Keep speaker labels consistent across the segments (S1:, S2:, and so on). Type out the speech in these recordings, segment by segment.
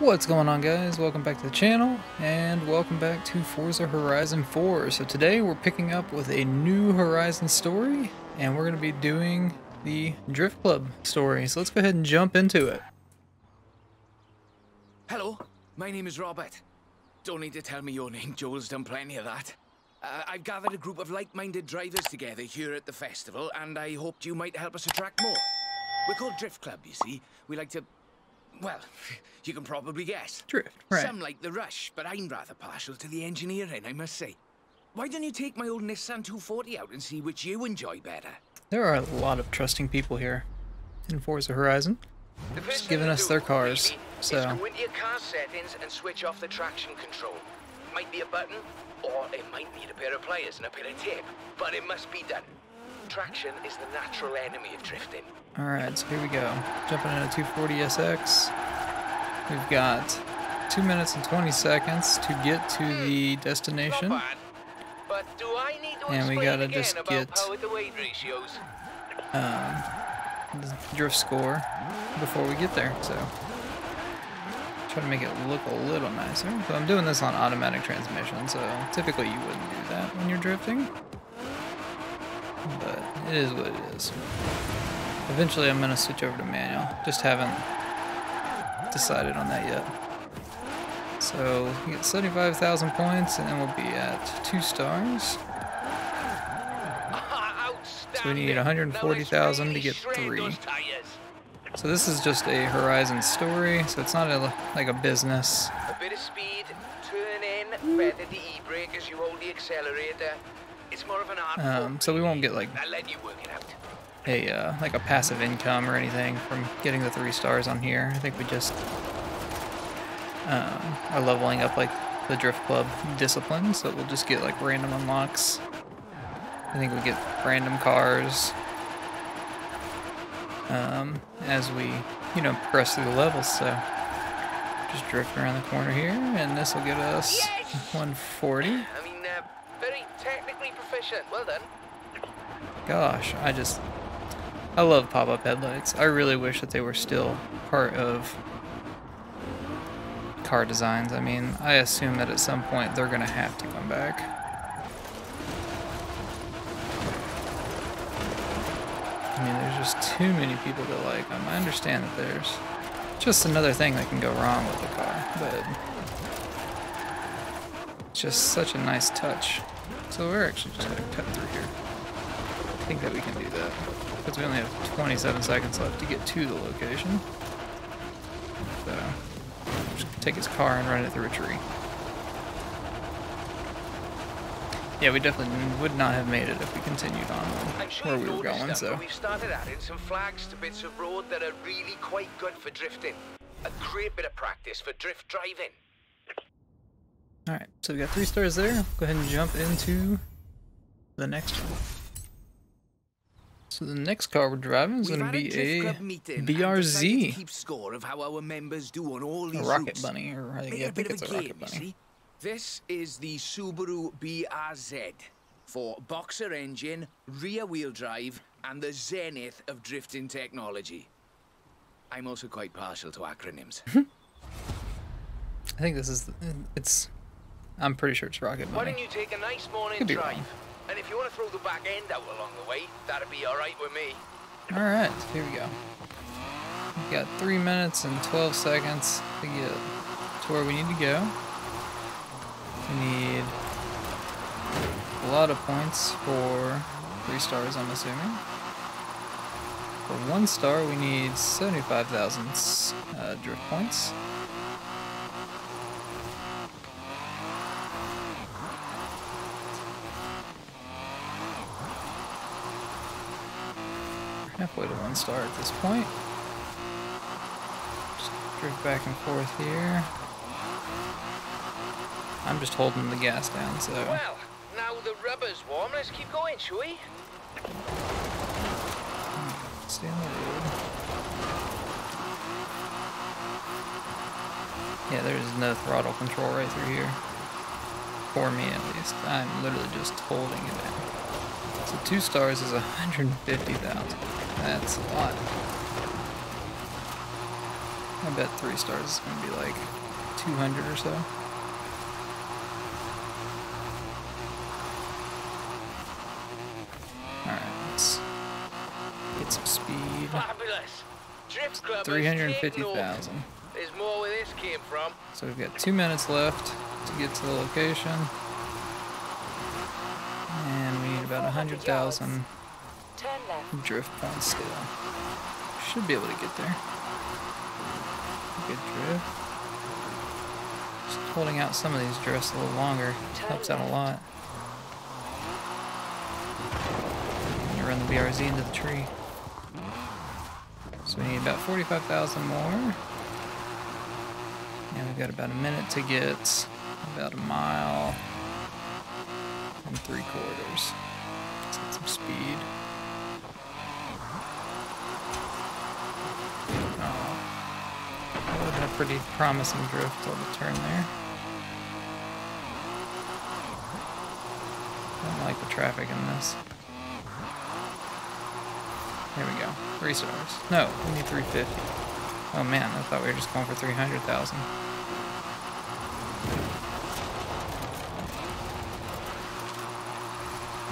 S1: What's going on, guys? Welcome back to the channel and welcome back to Forza Horizon 4. So today we're picking up with a new Horizon story and we're going to be doing the Drift Club story. So let's go ahead and jump into it.
S2: Hello, my name is Robert. Don't need to tell me your name, Joel's done plenty of that. I've gathered a group of like-minded drivers together here at the festival and I hoped you might help us attract more. We're called Drift Club, you see. We like to... well, you can probably guess.
S1: Drift, right.
S2: Some like the rush, but I'm rather partial to the engineering, I must say. Why don't you take my old Nissan 240 out and see which you enjoy better?
S1: There are a lot of trusting people here in Forza Horizon, just giving us their cars. So
S2: go into your car settings and switch off the traction control. Might be a button, or it might need a pair of pliers and a bit of tape, but it must be done. Traction is the natural enemy of drifting.
S1: Alright, so here we go. Jumping in a 240SX. We've got 2 minutes and 20 seconds to get to the destination.
S2: Not bad, but do I need to
S1: And we
S2: explain
S1: gotta
S2: again
S1: just
S2: about
S1: get
S2: power to weight ratios?
S1: the drift score before we get there. So try to make it look a little nicer. So I'm doing this on automatic transmission, so typically you wouldn't do that when you're drifting. But it is what it is. Eventually I'm going to switch over to manual. Just haven't decided on that yet. So we get 75,000 points and then we'll be at 2 stars. So we need 140,000 to get 3. So this is just a Horizon story, so it's not like a business.
S2: A bit of speed, turn in, feather the e-brake as you hold the accelerator. It's more of an art form.
S1: So we won't get like
S2: I'll let you work it out.
S1: a passive income or anything from getting the 3 stars on here. I think we just are leveling up like the Drift Club discipline, so we'll just get like random unlocks. I think we get random cars as we, progress through the levels. So just drifting around the corner here, and this will get us 140.
S2: I mean, very technically proficient. Well done.
S1: Gosh, I love pop-up headlights. I really wish that they were still part of car designs. I mean, I assume that at some point they're gonna have to come back. I mean, there's just too many people that like them. I understand that there's just another thing that can go wrong with the car, but it's just such a nice touch. So we're actually just gonna cut through here. I think that we can do that, because we only have 27 seconds left to get to the location. So, just take his car and run it through a tree. Yeah, we definitely would not have made it if we continued on where we were going, so.
S2: We've started adding some flags to bits of road that are really quite good for drifting. A great bit of practice for drift driving.
S1: Alright, so we got 3 stars there. Go ahead and jump into the next one. So the next car we're driving is going to be a BRZ.
S2: Keep score of how our members do on all these
S1: a Rocket
S2: routes.
S1: Bunny, or I think it's a Rocket Bunny.
S2: This is the Subaru BRZ for boxer engine, rear wheel drive, and the zenith of drifting technology. I'm also quite partial to acronyms.
S1: I think this is, I'm pretty sure it's Rocket Bunny.
S2: Why don't you take a nice morning drive? And if you want to throw the back end out along the way, that'd be alright with me.
S1: Alright, here we go. We've got 3 minutes and 12 seconds to get to where we need to go. We need a lot of points for 3 stars, I'm assuming. For 1 star, we need 75,000 drift points. Halfway to 1 star at this point. Just drift back and forth here. I'm just holding the gas down, so.
S2: Well, now the rubber's warm, let's keep going, shall we?
S1: Stay on the road. Yeah, there is no throttle control right through here. For me, at least. I'm literally just holding it down. So 2 stars is 150,000. That's a lot. I bet 3 stars is going to be like 200 or so. Alright, let's get some speed.
S2: Fabulous. Drift Club
S1: 350,000.
S2: There's more where this came from.
S1: So we've got 2 minutes left to get to the location. And we need about 100,000 drift points still. Should be able to get there. Good drift. Just holding out some of these drifts a little longer helps out a lot. I'm gonna run the BRZ into the tree. So we need about 45,000 more. And we've got about a minute to get about a mile and 3/4. Let's get some speed. That would have been a pretty promising drift till the turn there. I don't like the traffic in this. There we go. 3 stars. No, we need 350. Oh man, I thought we were just going for 300,000.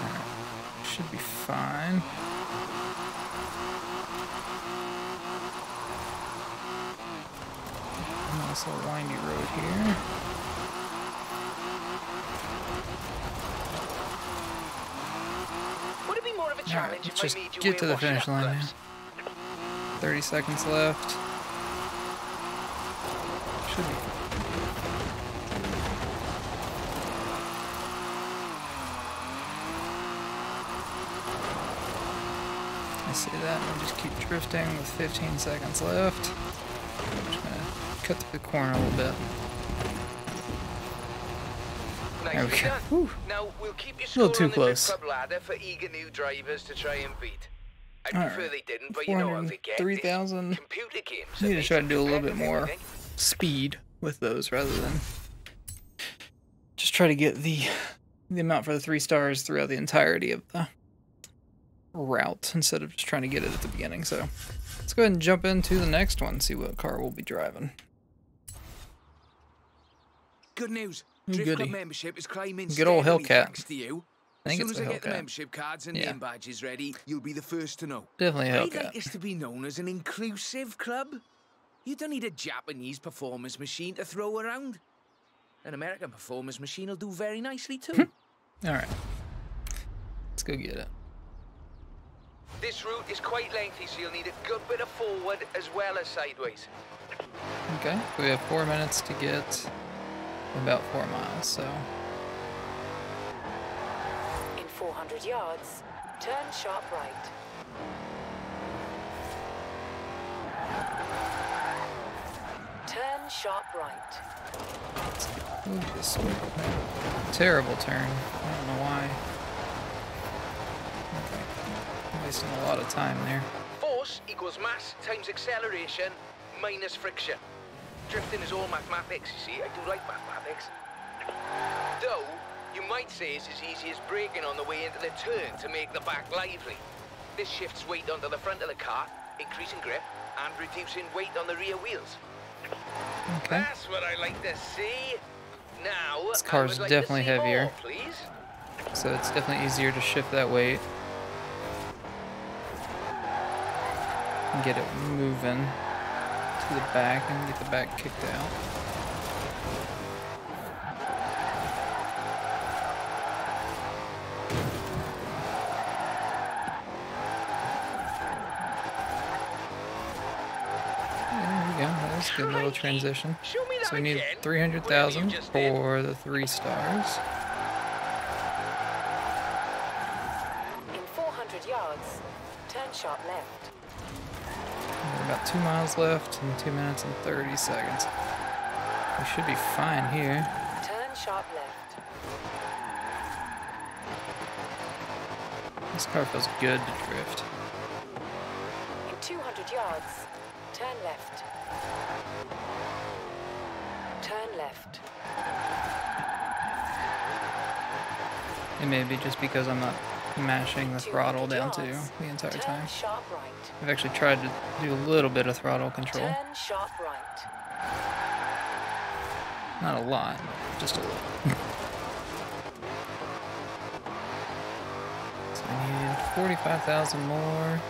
S1: Alright. Should be fine. Nice little windy road here.
S2: Would it be more of a challenge
S1: Let's just get to the finish line now. 30 seconds left. Should be. I see that. We'll just keep drifting with 15 seconds left. I'm just gonna cut through the corner a little bit. There we go. Whew.
S2: Now we'll keep you
S1: A little too
S2: on the
S1: close.
S2: Drift Club ladder for eager new drivers to try and beat. I
S1: All
S2: prefer
S1: right.
S2: they didn't, but you know how they get.
S1: 403,000.
S2: Computer games.
S1: I need to try to do a little bit
S2: competitive,
S1: more
S2: everything.
S1: speed with those rather than just try to get the amount for the 3 stars throughout the entirety of the route instead of just trying to get it at the beginning. So let's go ahead and jump into the next one, see what car we'll be driving.
S2: Good news.
S1: Ooh,
S2: Drift
S1: goody.
S2: Club membership is climbing
S1: Good old
S2: steadily
S1: Hellcat.
S2: thanks to you.
S1: I think
S2: As
S1: it's
S2: soon
S1: a
S2: as I get the
S1: Hellcat.
S2: membership cards and
S1: Yeah.
S2: name badges ready, you'll be the first to know.
S1: Definitely a
S2: I'd like
S1: Hellcat.
S2: this to be known as an inclusive club. You don't need a Japanese performance machine to throw around. An American performance machine will do very nicely too.
S1: Alright. Let's go get it.
S2: This route is quite lengthy, so you'll need a good bit of forward as well as sideways.
S1: Okay, so we have 4 minutes to get about 4 miles, so
S3: In 400 yards, turn sharp right. Turn sharp right.
S1: move this way. Terrible turn. I don't know why. Okay. I'm wasting a lot of time there.
S2: Force equals mass times acceleration minus friction. Drifting is all mathematics, you see. I do like mathematics. Though, you might say it's as easy as braking on the way into the turn to make the back lively. This shifts weight onto the front of the car, increasing grip, and reducing weight on the rear wheels.
S1: Okay.
S2: That's what I like to see. Now,
S1: This car's
S2: I would like
S1: definitely
S2: to see
S1: heavier.
S2: more, please.
S1: So it's definitely easier to shift that weight and get it moving to the back and get the back kicked out. There we go. That was a good little transition.
S2: Show me that
S1: So we need
S2: again.
S1: 300,000
S2: Whatever you just did.
S1: for the 3 stars.
S3: In 400 yards, turn sharp left.
S1: We've got about 2 miles left and 2 minutes and 30 seconds. We should be fine here.
S3: Turn sharp left.
S1: This car feels good to drift.
S3: In 200 yards, turn left. Turn left.
S1: It may be just because I'm not mashing the throttle down too the entire
S3: Turn
S1: time.
S3: sharp right.
S1: I've actually tried to do a little bit of throttle control.
S3: Turn sharp right.
S1: Not a lot, just a little. So I need 45,000 more.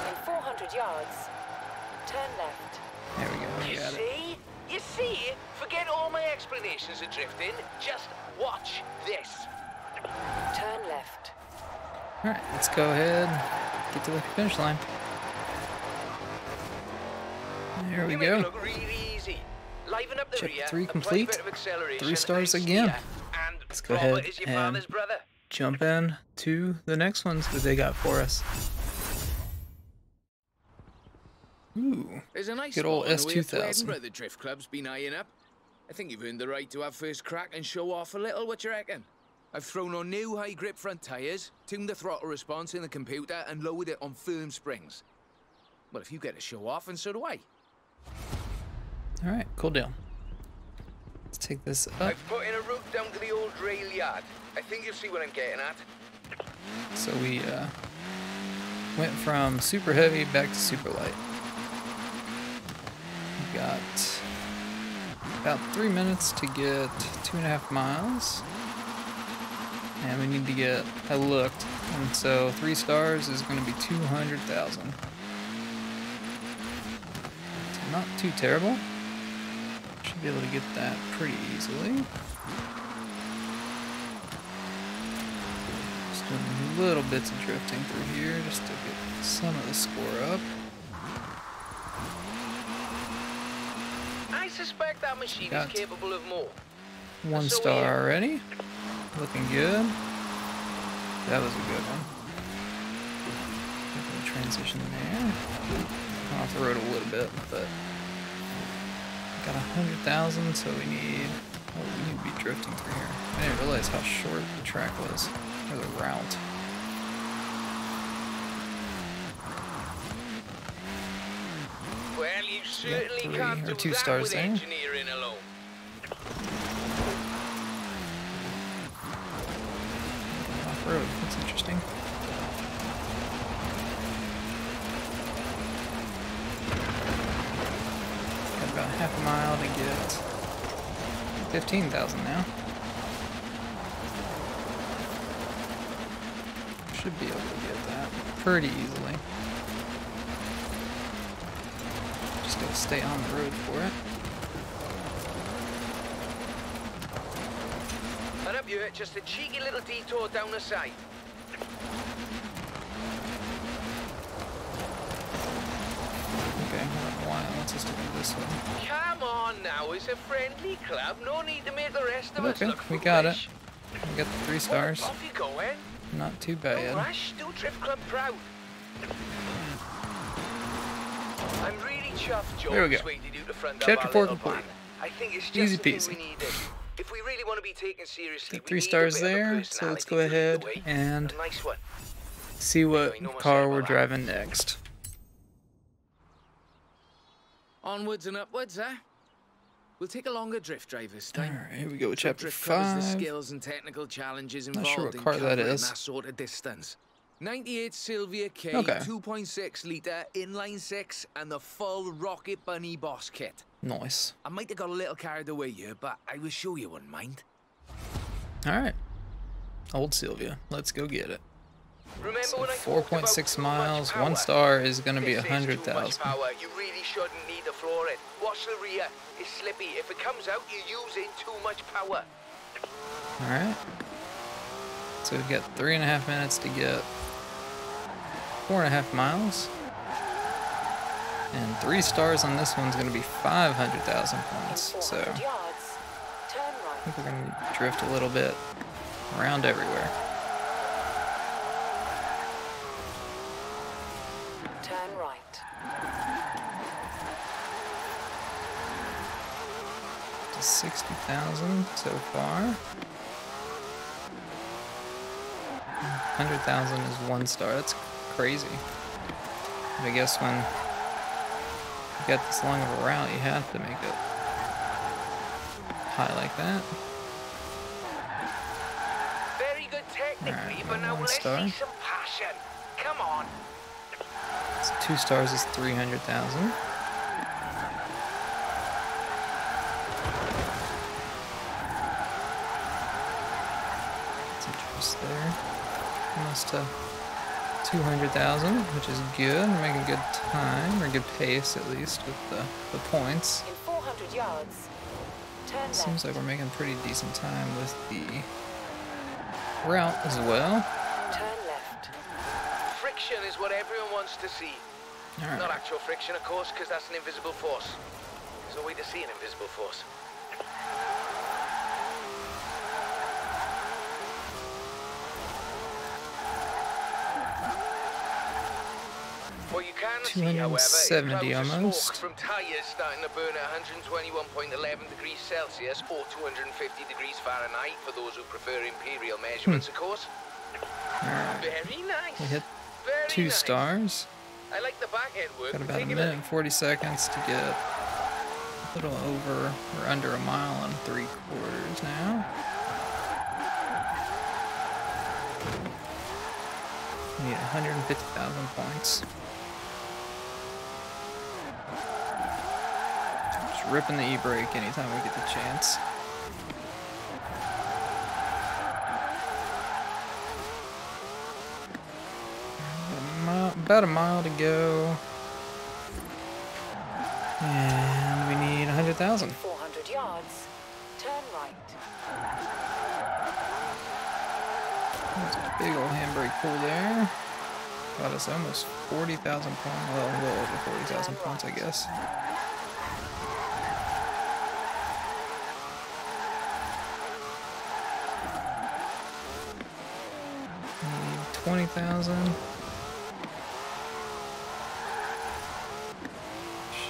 S3: In 400 yards, turn left.
S1: There we go, we got it.
S4: You see? Forget all my explanations of drifting. Just watch this.
S3: Turn left.
S1: Alright, let's go ahead and get to the finish line. There we
S4: You make it
S1: go.
S4: look really easy. Liven up the
S1: Chapter
S4: rear,
S1: 3
S4: apply a
S1: complete.
S4: bit of acceleration,
S1: 3 stars
S4: and
S1: again.
S4: steer. And
S1: Let's go
S4: Robert
S1: ahead
S4: is your
S1: and
S4: father's brother.
S1: jump in to the next ones that they got for us. Ooh,
S2: There's a nice
S1: good old
S2: spot on the way up to
S1: S2000.
S2: Edinburgh the drift club's been eyeing up. I think you've earned the right to have first crack and show off a little, what you reckon? I've thrown on new high grip front tyres, tuned the throttle response in the computer and lowered it on firm springs. Well, if you get a show off, and so do I.
S1: alright, cool deal. Let's take this up.
S4: I've put in a route down to the old rail yard. I think you'll see what I'm getting at.
S1: So we went from super heavy back to super light. We got about 3 minutes to get 2.5 miles. And we need to get, I looked, and so 3 stars is going to be 200,000. So not too terrible. Should be able to get that pretty easily. Just doing little bits of drifting through here just to get some of the score up.
S4: I suspect that machine
S1: Got
S4: is capable of more.
S1: 1
S4: So
S1: star already. Looking good. That was a good one. Definitely transition there. Off the road a little bit, but got 100,000, so we need. Oh, we need to be drifting through here. I didn't realize how short the track was, or the route.
S4: Well, you certainly
S1: 3
S4: can't
S1: or
S4: do
S1: 2
S4: that
S1: stars
S4: with
S1: there.
S4: engineering alone.
S1: Off road. That's interesting. Got about half a mile to get 15,000 now. Should be able to get that pretty easily. Just gotta stay on the road for it.
S4: And up here, just a cheeky little detour down the side.
S1: Okay, hold on a while. Let's just do it this way.
S4: Come on now, it's a friendly club. No need to make the rest of us
S1: Okay,
S4: look
S1: we got it.
S4: foolish.
S1: We got the 3 stars.
S4: Off you go, eh?
S1: Not too
S4: No
S1: bad.
S4: rush, do Drift Club proud. I'm really chuffed Joe
S1: There we go.
S4: persuaded you to front up
S1: Chapter
S4: our
S1: 4
S4: little
S1: complete.
S4: plan. I think it's just
S1: Easy
S4: the thing
S1: peasy.
S4: we needed. If we really want to be taken seriously,
S1: Got
S4: we
S1: 3
S4: need a
S1: stars
S4: bit of a
S1: there, so let's go
S4: personality to lead
S1: ahead
S4: the way.
S1: and
S4: A nice one.
S1: see what
S4: Anyway, no more
S1: car
S4: saying
S1: we're
S4: about that.
S1: driving next.
S2: Onwards and upwards, huh? We'll take a longer drift drive this time.
S1: Alright, here we go with
S2: So
S1: chapter
S2: drift covers the
S1: 5.
S2: skills and technical challenges
S1: Not
S2: involved
S1: sure what
S2: in
S1: car that
S2: covering
S1: is.
S2: that sort of distance. 98 Sylvia K,
S1: Okay.
S2: 2.6 litre, inline 6, and the full Rocket Bunny boss kit.
S1: Nice.
S2: I might have got a little carried away here, but I was sure you wouldn't mind.
S1: Alright. Old Sylvia. Let's go get it.
S4: Remember
S1: So
S4: when I talked about
S1: 4.6
S4: too much
S1: miles.
S4: power?
S1: 1 star is going to be
S4: This is too much
S1: 100,000.
S4: power. You really shouldn't need to floor it. Watch the rear. It's slippy. If it comes out, you're using too much power.
S1: Alright. So we've got 3.5 minutes to get 4.5 miles. And 3 stars on this one's going to be 500,000 points. So I
S3: 400 yards, turn right.
S1: think we're going to drift a little bit around everywhere.
S3: Turn right.
S1: To 60,000 so far. 100,000 is 1 star. That's crazy. But I guess when you got this long of a route, you have to make it high like that.
S4: Very good technically,
S1: Alright,
S4: but now
S1: one
S4: let's
S1: star.
S4: see some passion. Come on.
S1: So 2 stars is 300,000. There, almost to 200,000, which is good. We're making good time, or good pace at least, with the points.
S3: In 400 yards, turn left.
S1: Seems like we're making pretty decent time with the route as well.
S3: Turn left.
S4: Friction is what everyone wants to see.
S1: Alright.
S4: Not actual friction, of course, because that's an invisible force. There's no way to see an invisible force. What you can see, however, is
S1: 270
S4: clouds of
S1: almost.
S4: smoke from tyres starting to burn at 121.11 degrees Celsius or 250 degrees Fahrenheit for those who prefer imperial measurements, of course.
S1: Alright.
S4: Very nice.
S1: We hit
S4: Very
S1: 2
S4: nice.
S1: stars.
S4: I like the back end work.
S1: Got about a
S4: Take
S1: minute and 40 seconds to get a little over or under a mile and 3/4 now. We need 150,000 points. Just ripping the e-brake anytime we get the chance. About a mile to go. And we need 100,000.
S3: 400 yards, turn right.
S1: There's a big old handbrake pull there. Got us almost 40,000 points. Well, a little over 40,000 points, I guess. Need 20,000.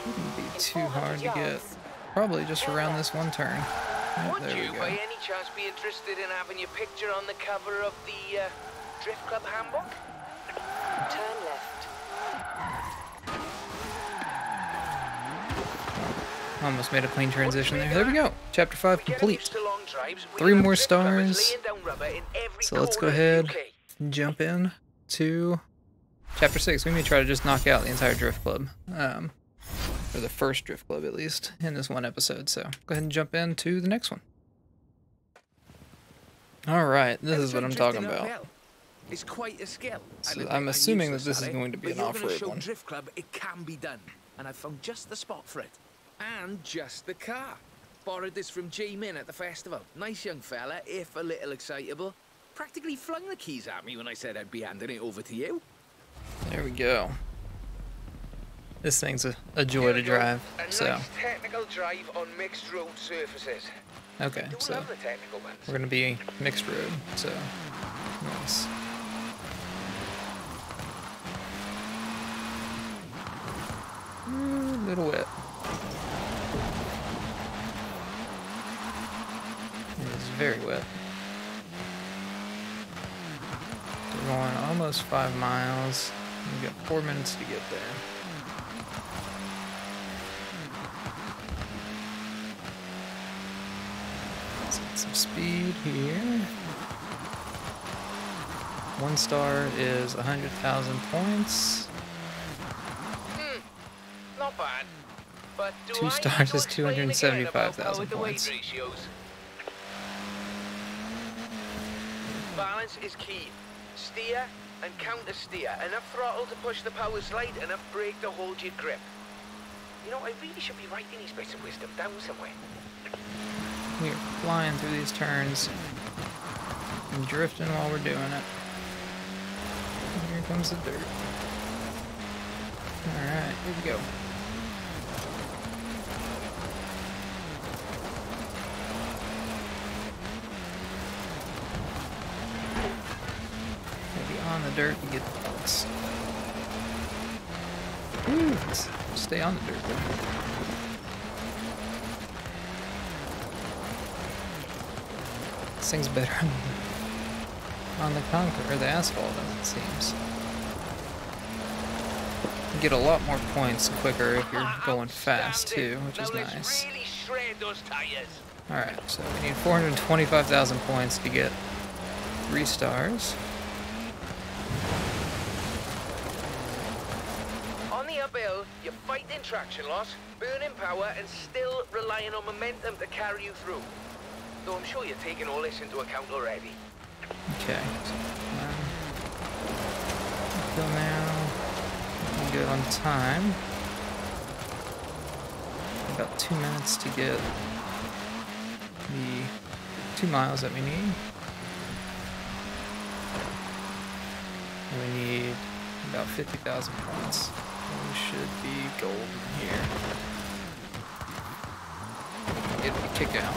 S1: Shouldn't be too hard to get. Probably just around this one turn. Yep,
S4: Would
S1: there we
S4: you,
S1: go.
S4: by any chance, be interested in having your picture on the cover of the Drift Club handbook?
S3: Turn left.
S1: Almost made a clean transition there. There we go. Chapter 5
S4: We're getting
S1: complete.
S4: used to long drives. We
S1: 3
S4: have
S1: more
S4: Drift Clubbers
S1: stars.
S4: laying down rubber in every
S1: So let's go
S4: corner of the
S1: ahead
S4: UK.
S1: and jump in to Chapter 6. We may try to just knock out the entire Drift Club. Or the first Drift Club, at least, in this one episode. So go ahead and jump into the next one. Alright, this is what I'm talking about.
S2: It's quite a skill.
S1: So I'm assuming that this is going to be an
S2: But you're gonna
S1: off-road
S2: show
S1: one.
S2: Drift Club it can be done, and I found just the spot for it, and just the car. Borrowed this from J-Min at the festival. Nice young fella, if a little excitable. Practically flung the keys at me when I said I'd be handing it over to you.
S1: There we go. This thing's a joy to drive.
S4: A
S1: So,
S4: nice technical drive on mixed road surfaces.
S1: okay,
S4: Don't
S1: so
S4: love the technical ones.
S1: we're gonna be mixed road. So, nice. A little wet. It is very wet. We're going almost 5 miles. We've got 4 minutes to get there. Let's get some speed here. 1 star is 100,000 points.
S4: Not bad. But do
S1: 2
S4: I
S1: stars
S4: need to
S1: is
S4: explain again about
S1: 275,000
S4: power to weight
S1: points.
S4: ratios? Balance is key. Steer and counter steer. Enough throttle to push the power slide, enough brake to hold your grip. You know, I really should be writing these bits of wisdom down somewhere.
S1: We are flying through these turns and drifting while we're doing it. And here comes the dirt. Alright, here we go. Maybe on the dirt to get the points. Ooh, let's stay on the dirt though. This thing's better on the concrete or the asphalt, as it seems. You get a lot more points quicker if you're going fast too, which is
S4: now let's
S1: nice.
S4: really shred those tires.
S1: Alright, so we need 425,000 points to get 3 stars.
S4: On the uphill, you're fighting traction loss, burning power, and still relying on momentum to carry you through. Though I'm sure you're taking all this into account already.
S1: Okay. So, go now. We're good on time. About 2 minutes to get the 2 miles that we need. And we need about 50,000 points. We should be golden here. Get the kick out.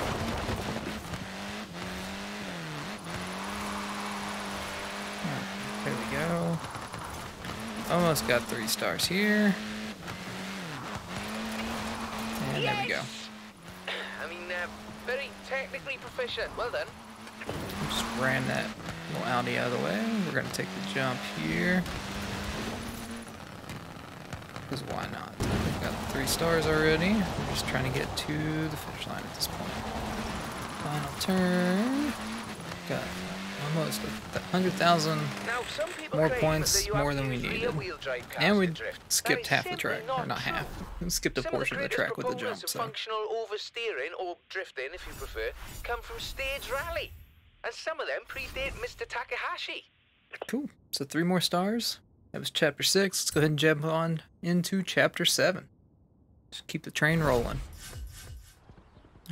S1: There we go. Almost got 3 stars here. And there we go.
S4: I mean, very technically proficient. Well done.
S1: Just ran that little Audi out of the way. We're going to take the jump here. Because why not? We've got 3 stars already. We're just trying to get to the finish line at this point. Final turn. Got almost 100,000 more points, more than we needed. And we skipped half the track. Or not half. We skipped a portion of the track with the jump. So.
S4: Functional oversteering, or drifting if you prefer, come from Stage Rally. And some of them predate Mr. Takahashi.
S1: Cool. So 3 more stars. That was chapter 6. Let's go ahead and jump on into chapter 7. Just keep the train rolling.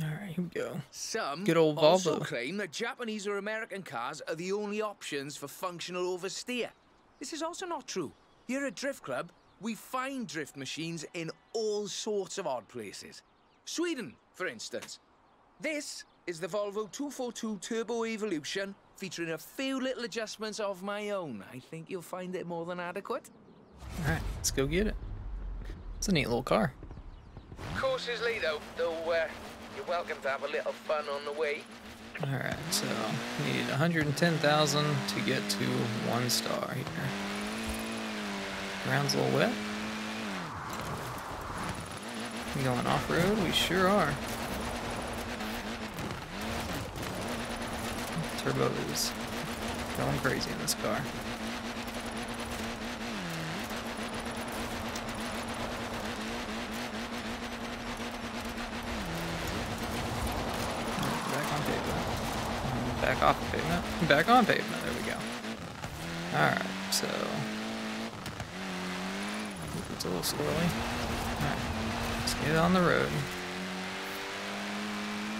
S1: Alright, here we go.
S2: Some
S1: good old
S2: also
S1: Volvo.
S2: claim that Japanese or American cars are the only options for functional oversteer. This is also not true. Here at Drift Club, we find drift machines in all sorts of odd places. Sweden, for instance. This is the Volvo 242 Turbo Evolution, featuring a few little adjustments of my own. I think you'll find it more than adequate.
S1: Alright, let's go get it. It's a neat little car.
S4: Course is late though, you're welcome to have a little fun on the way.
S1: Alright, so we need 110,000 to get to 1 star here. Ground's a little wet. We going off-road? We sure are. Turbo is going crazy in this car. Back on pavement. Back off the pavement. Back on pavement. There we go. Alright, so it's a little squirrely. Alright, let's get on the road.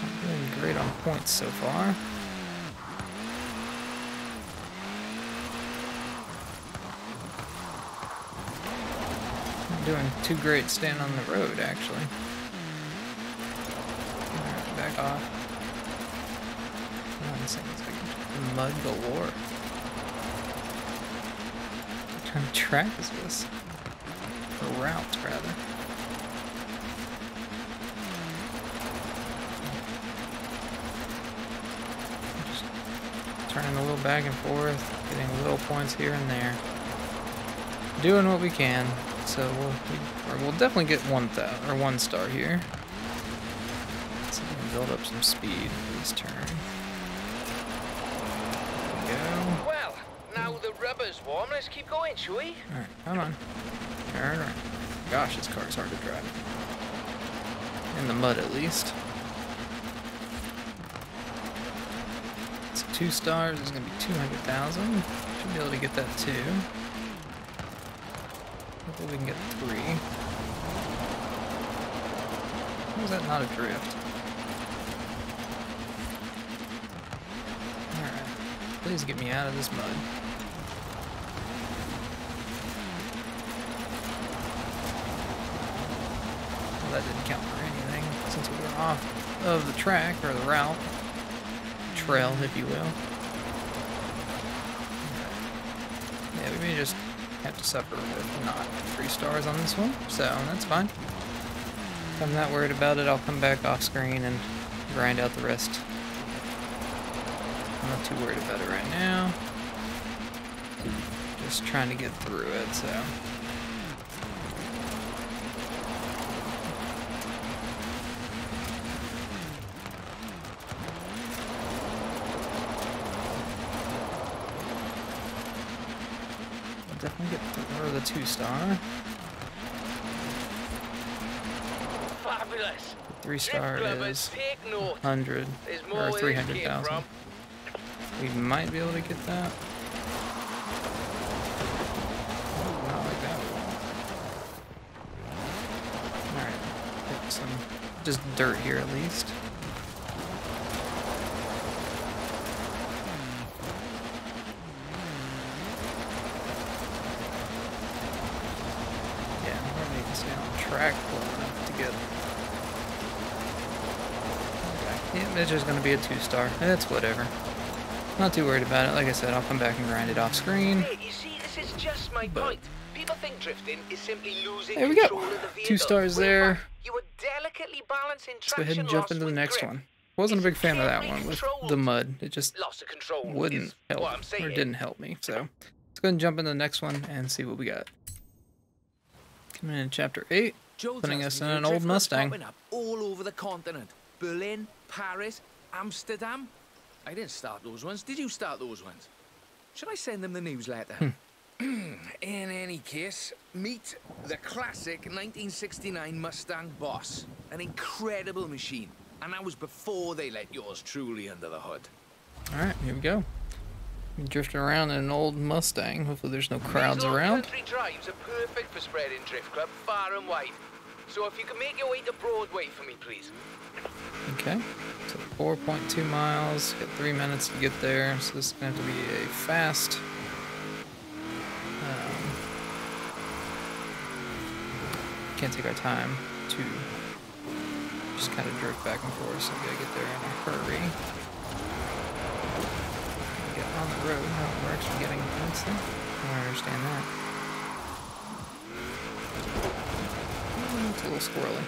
S1: Not doing great on points so far. Doing too great staying on the road, actually. Alright, back off. Oh, this thing is like mud galore. What kind of track is this? Or route, rather. Just turning a little back and forth, getting little points here and there. Doing what we can. So we'll definitely get 1 star here. Let's see if we can build up some speed for this turn. There we go.
S4: Well, now the rubber's warm, let's keep going, shall we?
S1: Alright, come on. Turn around. Gosh, this car's hard to drive. In the mud, at least. So 2 stars is going to be 200,000. Should be able to get that too. Hopefully we can get 3. How is that not a drift? Alright. Please get me out of this mud. Well, that didn't count for anything, since we were off of the track, or the route. Trail, if you will. Yeah, we may just have to suffer with not 3 stars on this one, so that's fine. If I'm not worried about it, I'll come back off screen and grind out the rest. I'm not too worried about it right now. Just trying to get through it, so. 2-star.
S4: Fabulous.
S1: 3-star is
S4: Take note.
S1: 100
S4: There's
S1: or
S4: more where this came
S1: 300,000.
S4: from.
S1: We might be able to get that. Ooh, not like that. Alright, get some just dirt here at least. Yeah, we're making stay on track well enough to get. Okay. Yeah, it's just gonna be a 2-star. That's whatever. Not too worried about it. Like I said, I'll come back and grind it off screen.
S4: Hey, you see, this is just my point. People think drifting is simply losing
S1: There we go.
S4: control of the vehicle.
S1: 2 stars there.
S4: You were delicately balancing
S1: Let's go ahead and jump into the next one. Wasn't a big fan of that one with the mud. It just
S4: loss of control
S1: wouldn't help, or didn't help me. So let's go ahead and jump into the next one and see what we got. Coming in chapter 8, putting us in an old Mustang.
S2: Popping up all over the continent. Berlin, Paris, Amsterdam. I didn't start those ones. Did you start those ones? Should I send them the newsletter? In any case, meet the classic 1969 Mustang Boss. An incredible machine. And that was before they let yours truly under the hood.
S1: Alright, here we go. We're drifting around in an old Mustang. Hopefully there's no crowds around.
S4: Country drives are perfect for spreading Drift Club far and wide. So if you can make your way to Broadway for me, please.
S1: Okay, so 4.2 miles, got 3 minutes to get there, so this is going to have to be a fast. Can't take our time to just kind of drift back and forth, so we gotta get there in a hurry. Get on the road. No, we're actually getting points there. I don't understand that. It's a little squirrely.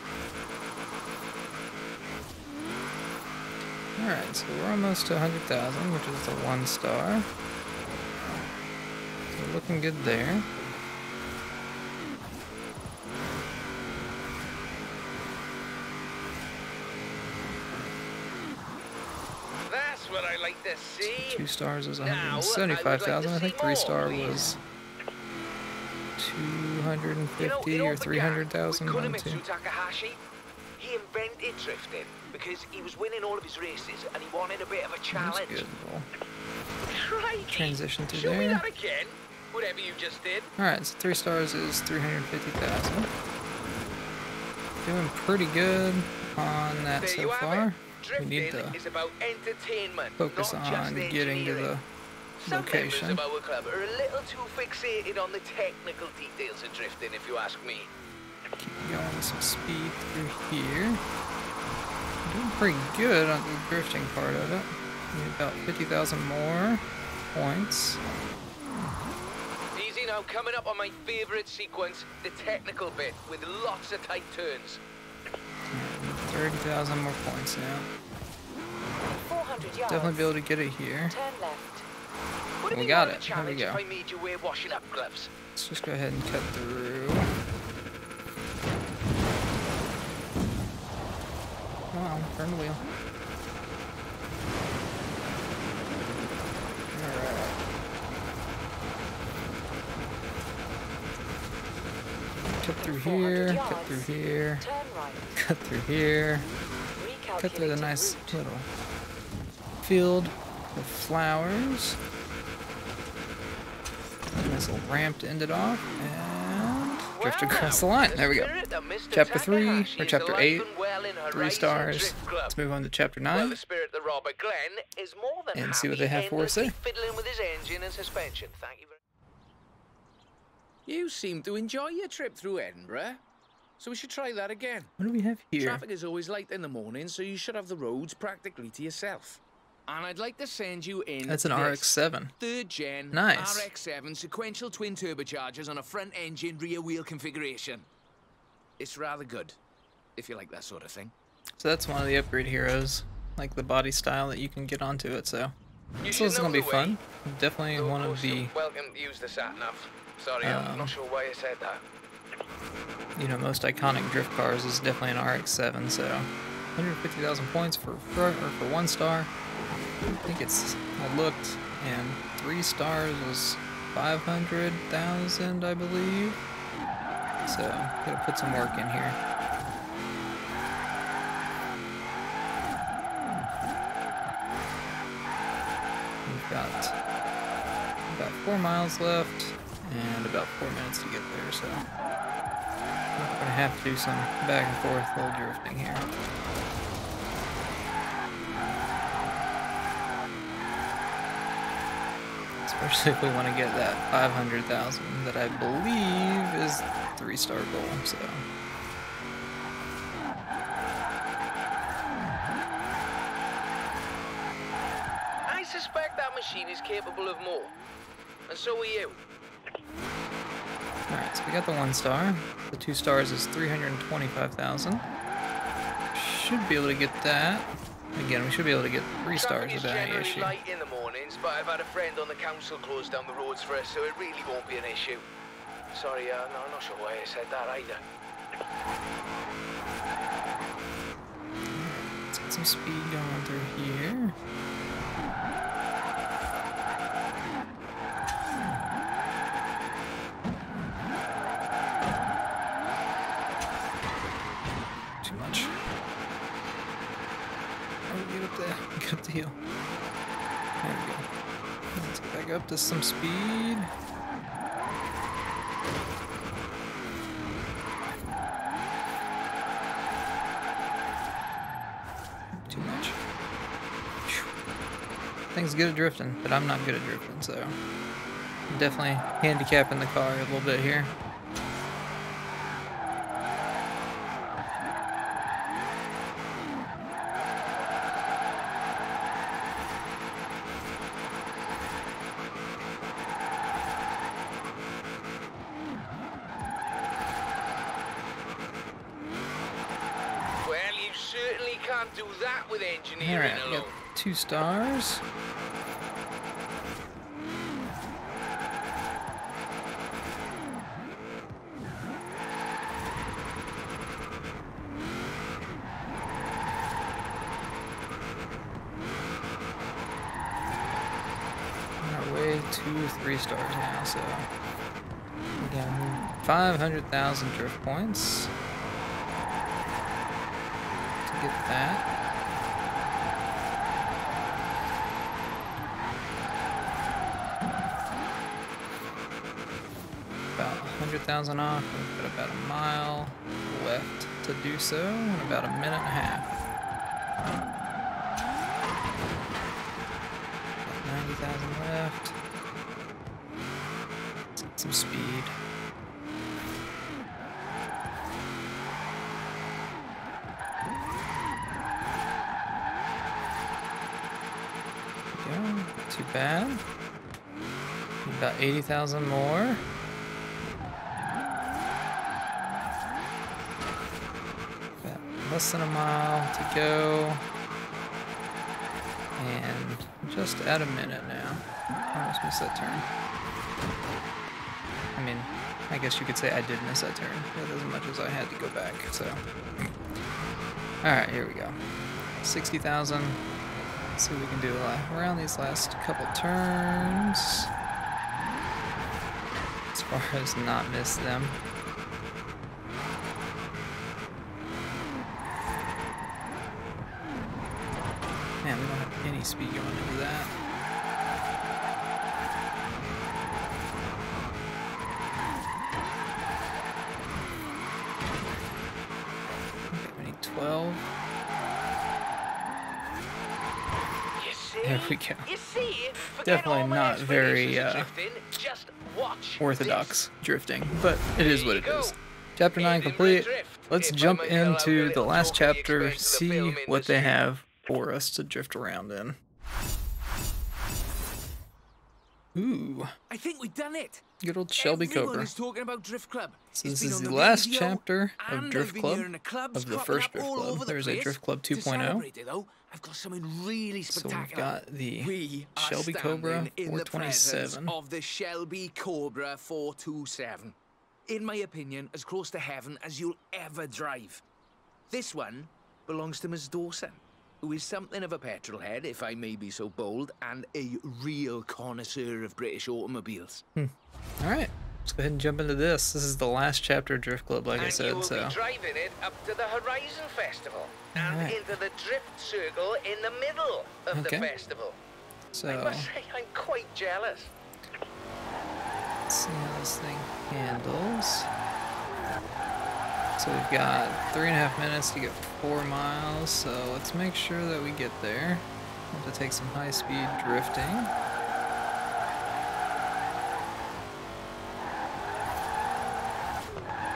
S1: Alright, so we're almost to 100,000, which is the 1-star. So looking good there.
S4: That's what I like to see.
S1: 2 stars is 175,000. I think 3-star was 250 or 300,000. One, two.
S4: Zotac. He invented drifting because he was winning all of his races and he wanted a bit of a challenge.
S1: That's good. We'll
S4: Crikey.
S1: transition through
S4: Show me
S1: there.
S4: that again. Whatever you just did.
S1: Alright, so 3 stars is 350,000. Doing pretty good on that
S4: There
S1: so
S4: you have
S1: far.
S4: it.
S1: We need
S4: Drifting
S1: to
S4: is about entertainment,
S1: focus
S4: not
S1: on
S4: just
S1: getting to
S4: engineering.
S1: the
S4: Some members
S1: location.
S4: of our club are a little too fixated on the technical details of drifting, if you ask me.
S1: Keep going with some speed through here. Doing pretty good on the drifting part of it. Need about 50,000 more points.
S4: Easy now, coming up on my favourite sequence, the technical bit, with lots of tight turns.
S1: 30,000 more points now.
S3: 400 yards.
S1: Definitely be able to get it here.
S3: Turn left.
S4: Would it
S1: We
S4: be
S1: got
S4: more of a
S1: it. Here we
S4: challenge
S1: go.
S4: if I made you wear washing up gloves?
S1: Let's just go ahead and cut through. Come on, turn the wheel. Alright. Cut through here, cut through here,
S3: Turn right.
S1: cut through here, cut through the
S3: Recalculating
S1: nice
S3: route.
S1: little field with flowers. Nice little ramp to end it off, and drift across the line. There we go. Chapter 3, or Chapter 8, 3 stars. Let's move on to Chapter
S4: Well,
S1: 9.
S4: the spirit of Robert Glenn is more than
S1: And see what
S4: happy
S1: they have for us there.
S4: endlessly fiddling with his engine and suspension. Thank you very
S2: You seem to enjoy your trip through Edinburgh. So we should try that again.
S1: What do we have here?
S2: Traffic is always light in the morning, so you should have the roads practically to yourself. And I'd like to send you in
S1: That's an
S2: this
S1: RX-7.
S2: 3rd gen
S1: Nice.
S2: RX-7 sequential twin turbochargers on a front engine rear wheel configuration. It's rather good, if you like that sort of thing.
S1: So that's one of the upgrade heroes, like the body style that you can get onto it, so
S4: You
S1: this
S4: should
S1: is
S4: know
S1: going to be
S4: the way.
S1: fun. Definitely
S4: much.
S1: one of the,
S4: Welcome to use the sat-nav. Sorry, I'm not sure why I said that.
S1: most iconic drift cars is definitely an RX-7, so 150,000 points for 1 star. I think I looked, and 3 stars was 500,000, I believe. So, gotta put some work in here. We've got about 4 miles left and about 4 minutes to get there, so we're gonna have to do some back and forth little drifting here. Especially if we want to get that 500,000 that I believe is 3-star goal, so.
S4: I suspect that machine is capable of more. And so are you.
S1: Alright, so we got the 1-star. The 2 stars is 325,000. Should be able to get that. Again, we should be able to get 3 stars without any issue.
S4: Light in the mornings, but I've had a friend on the council close down the roads for us, so it really won't be an issue. Sorry, no, I'm not sure why I said that either.
S1: Let's get some speed going through here. Too much. Oh, get up there. Get up the hill. There we go. Let's get back up to some speed. Too much. Thing's good at drifting, but I'm not good at drifting, so I'm definitely handicapping the car a little bit here.
S4: Can't do that with engineering
S1: Alright, we
S4: alone.
S1: got 2 stars. On our way to 3 stars now, so again, 500,000 drift points. Get that. About 100,000 off. We've got about a mile left to do so, and about a minute and a half. About 90,000 left. Let's get some speed. Not too bad. About 80,000 more. About less than a mile to go. And just at a minute now. Almost missed that turn. I mean, I guess you could say I did miss that turn. Not as much as I had to go back, so. Alright, here we go. 60,000. See what we can do around these last couple turns. As far as not miss them. Man, we don't have any speed going into that. Okay, we need 12. There we go. Definitely not very orthodox drifting, but it is what it is. Chapter 9 complete. Let's jump into the last chapter, see what they have for us to drift around in. Ooh.
S2: I think we've done it.
S1: Good old Shelby
S2: Everyone
S1: Cobra.
S2: is talking about Drift Club.
S1: So this is the last chapter of Drift Club, of the first Drift Club. There's a Drift Club 2.0.
S2: I've got something really spectacular.
S1: So we've got the Shelby Cobra 427.
S2: Of the Shelby Cobra 427. In my opinion, as close to heaven as you'll ever drive. This one belongs to Ms. Dawson. who is something of a petrolhead, if I may be so bold, and a real connoisseur of British automobiles.
S1: Alright, let's go ahead and jump into this. This is the last chapter of Drift Club, like I
S4: And you
S1: said,
S4: will
S1: so...
S4: be driving it up to the Horizon Festival and
S1: Alright.
S4: into the drift circle in the middle of the festival. I
S1: So,
S4: must say, I'm quite jealous.
S1: let's see how this thing handles. So we've got 3.5 minutes to get 4 miles, so let's make sure that we get there. We'll have to take some high-speed drifting.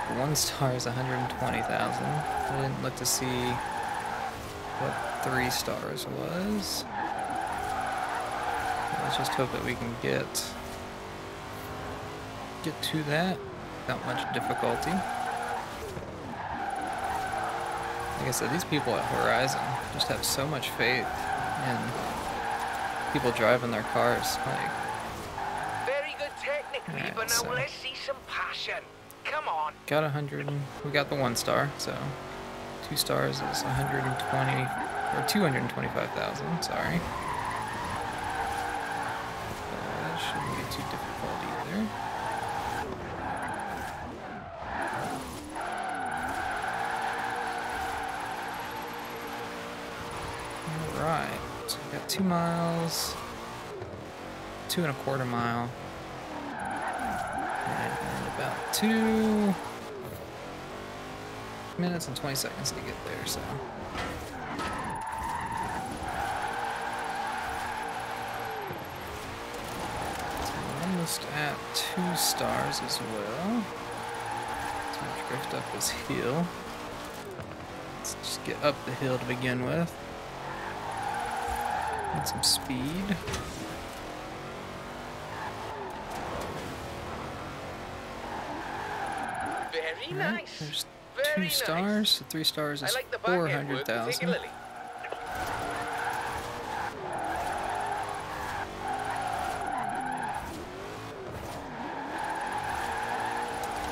S1: The 1 star is 120,000. I didn't look to see what 3 stars was. Let's just hope that we can get to that without much difficulty. Like I said, these people at Horizon just have so much faith in people driving their cars. Like,
S4: Very good technically,
S1: Alright,
S4: but now
S1: so-
S4: let's see some passion. Come on.
S1: got 100. We got the 1 star, so 2 stars is 120 or 225,000. Sorry. That shouldn't be too difficult either. Alright, so we got 2 miles, 2.25 mile, and about 2 minutes and 20 seconds to get there, so. So we're almost at 2 stars as well. So we drift up this hill. Let's just get up the hill to begin with. Need some speed.
S4: Very
S1: Alright,
S4: nice.
S1: there's
S4: Very
S1: 2 stars.
S4: nice.
S1: So 3 stars
S4: I
S1: is
S4: like the back end work
S1: 400,000.
S4: particularly.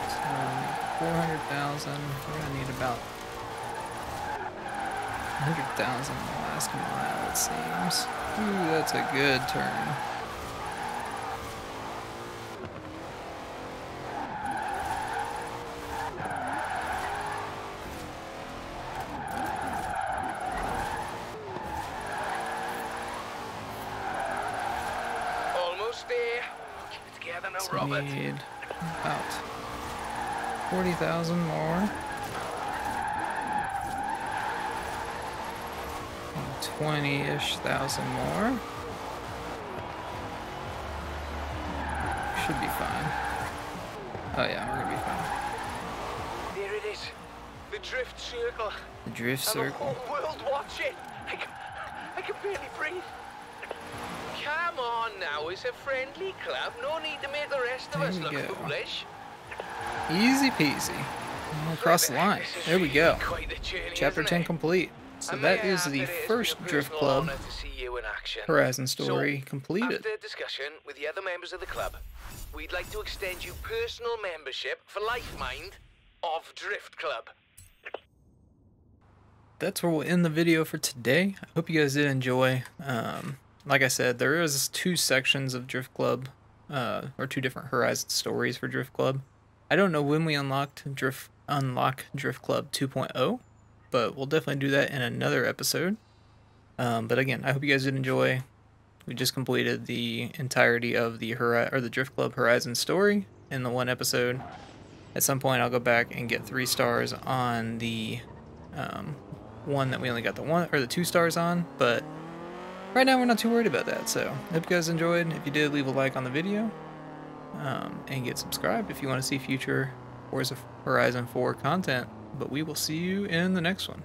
S1: So 400,000. We're gonna need about 100,000 in the last mile, it seems. Ooh, that's a good turn.
S4: Almost there. Keep it together now,
S1: So
S4: Robert.
S1: need about 40,000 more. 20-ish thousand more. Should be fine. Oh yeah, we're gonna be fine.
S4: There it is. The drift circle.
S1: The drift
S4: And the
S1: circle.
S4: whole world watching. I can barely breathe. Come on now, it's a friendly club. No need to make the rest of
S1: There
S4: us
S1: we
S4: look
S1: go.
S4: foolish.
S1: Easy peasy. We'll cross the line.
S4: This is
S1: There we
S4: really
S1: go.
S4: quite the journey,
S1: Chapter
S4: isn't
S1: 10
S4: it?
S1: complete. So
S4: And
S1: that
S4: may I
S1: is
S4: add
S1: the
S4: that it has
S1: first
S4: been a
S1: Drift
S4: personal
S1: Club
S4: honour to see you in action.
S1: Horizon story
S4: So,
S1: completed.
S4: After discussion with the other members of the club, we'd like to extend you personal membership for life, mind, of Drift Club.
S1: That's where we'll end the video for today. I hope you guys did enjoy. Like I said, there is 2 sections of Drift Club, or 2 different Horizon stories for Drift Club. I don't know when we unlock Drift Club 2.0, but we'll definitely do that in another episode. But again, I hope you guys did enjoy. We just completed the entirety of the Drift Club Horizon story in the 1 episode. At some point, I'll go back and get 3 stars on the one that we only got the 2 stars on, but right now we're not too worried about that. So I hope you guys enjoyed. If you did, leave a like on the video, and get subscribed if you want to see future Forza Horizon 4 content. But we will see you in the next one.